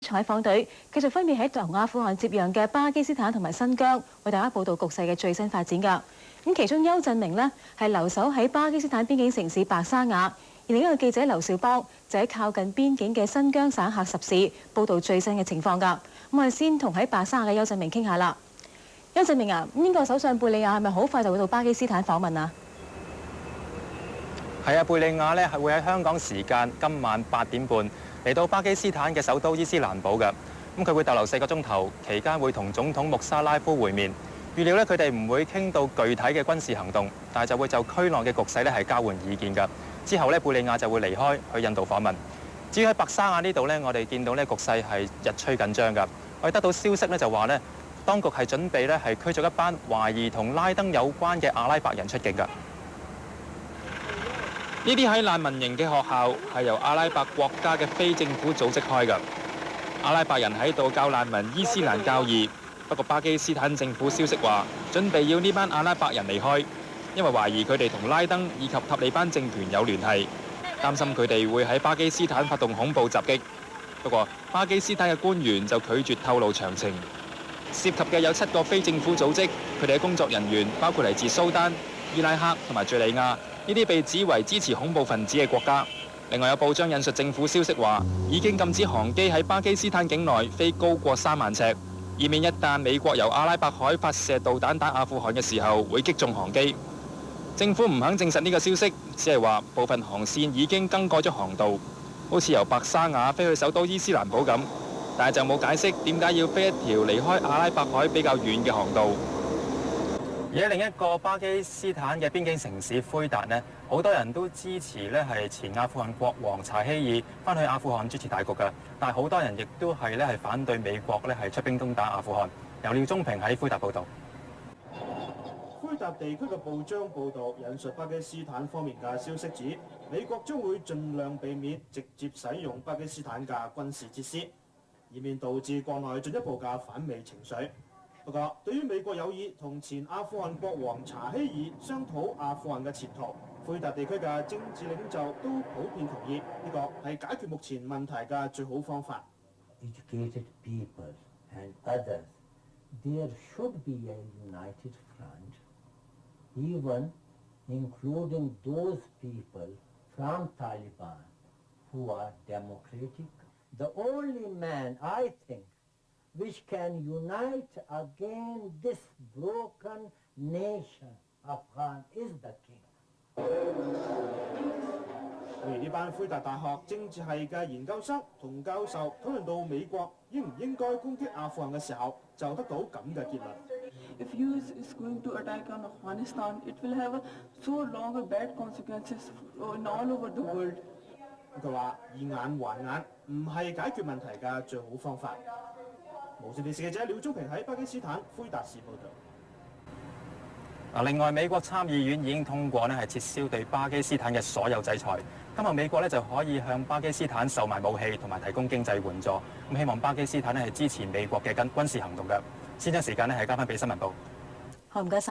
採訪隊繼續分別喺同阿富汗接壤嘅巴基斯坦同埋新疆，為大家報道局勢嘅最新發展㗎。咁其中邱振明呢係留守喺巴基斯坦邊境城市白沙瓦，而另一個記者劉兆邦就喺靠近邊境嘅新疆省喀什市報道最新嘅情況㗎。咁我哋先同喺白沙瓦嘅邱振明傾下啦。邱振明啊，英國首相貝利亞係咪好快就會到巴基斯坦訪問啊？係啊，貝利亞咧係會喺香港時間今晚8點半嚟到巴基斯坦嘅首都伊斯蘭堡嘅。咁佢會逗留4個鐘頭，期間會同總統穆沙拉夫會面。預料咧佢哋唔會傾到具體嘅軍事行動，但係就會就區內嘅局勢咧係交換意見㗎。之後咧貝利亞就會離開去印度訪問。至於喺白沙瓦呢度咧，我哋見到咧局勢係日趨緊張㗎。我哋得到消息咧就話咧，當局係準備咧係驅逐一班懷疑同拉登有關嘅阿拉伯人出境㗎。呢啲喺難民營嘅學校係由阿拉伯國家嘅非政府組織開㗎。阿拉伯人喺度教難民伊斯蘭教義，不過巴基斯坦政府消息話，準備要呢班阿拉伯人離開，因為懷疑佢哋同拉登以及塔利班政權有聯繫，擔心佢哋會喺巴基斯坦發動恐怖襲擊。不過巴基斯坦嘅官員就拒絕透露詳情。涉及嘅有7個非政府組織，佢哋嘅工作人員包括嚟自蘇丹、伊拉克同埋敘利亞。呢啲被指為支持恐怖分子嘅國家。另外有報章引述政府消息話，已經禁止航機喺巴基斯坦境內飛高過3萬尺，以免一旦美國由阿拉伯海發射導彈打阿富汗嘅時候會擊中航機。政府唔肯證實呢個消息，只係話部分航線已經更改咗航道，好似由白沙瓦飛去首都伊斯蘭堡咁，但係就冇解釋點解要飛一條離開阿拉伯海比較遠嘅航道。而喺另一個巴基斯坦嘅邊境城市魁達呢，好多人都支持呢係前阿富汗國王查希爾翻去阿富汗主持大局嘅，但係好多人亦都係反對美國呢係出兵攻打阿富汗。由廖宗平喺魁達報導。魁達地區嘅報章報導引述巴基斯坦方面嘅消息指，美國將會盡量避免直接使用巴基斯坦嘅軍事設施，以免導致國內進一步嘅反美情緒。不過，對於美國有意同前阿富汗國王查希爾商討阿富汗嘅前途，魁達地區嘅政治領袖都普遍同意，呢個係解決目前問題嘅最好方法。Educated people and others, there should be a united front, even including those people from Taliban who are democratic. The only man, I think, which can unite again this broken nation, Afghan, is the king. 而呢班魁達大學政治系嘅研究生同教授討論到美國應唔應該攻擊阿富汗嘅時候，就得到咁嘅結論。If US is going to attack on Afghanistan, it will have so long bad consequences in all over the world. 佢話以眼還眼唔係解決問題嘅最好方法。無線電視記者廖宗平喺巴基斯坦魁達市報導。另外美國參議院已經通過係撤銷對巴基斯坦嘅所有制裁，今後美國就可以向巴基斯坦售賣武器同埋提供經濟援助。咁希望巴基斯坦係支持美國嘅軍事行動嘅。先將時間係交翻俾新聞部。好，唔該晒。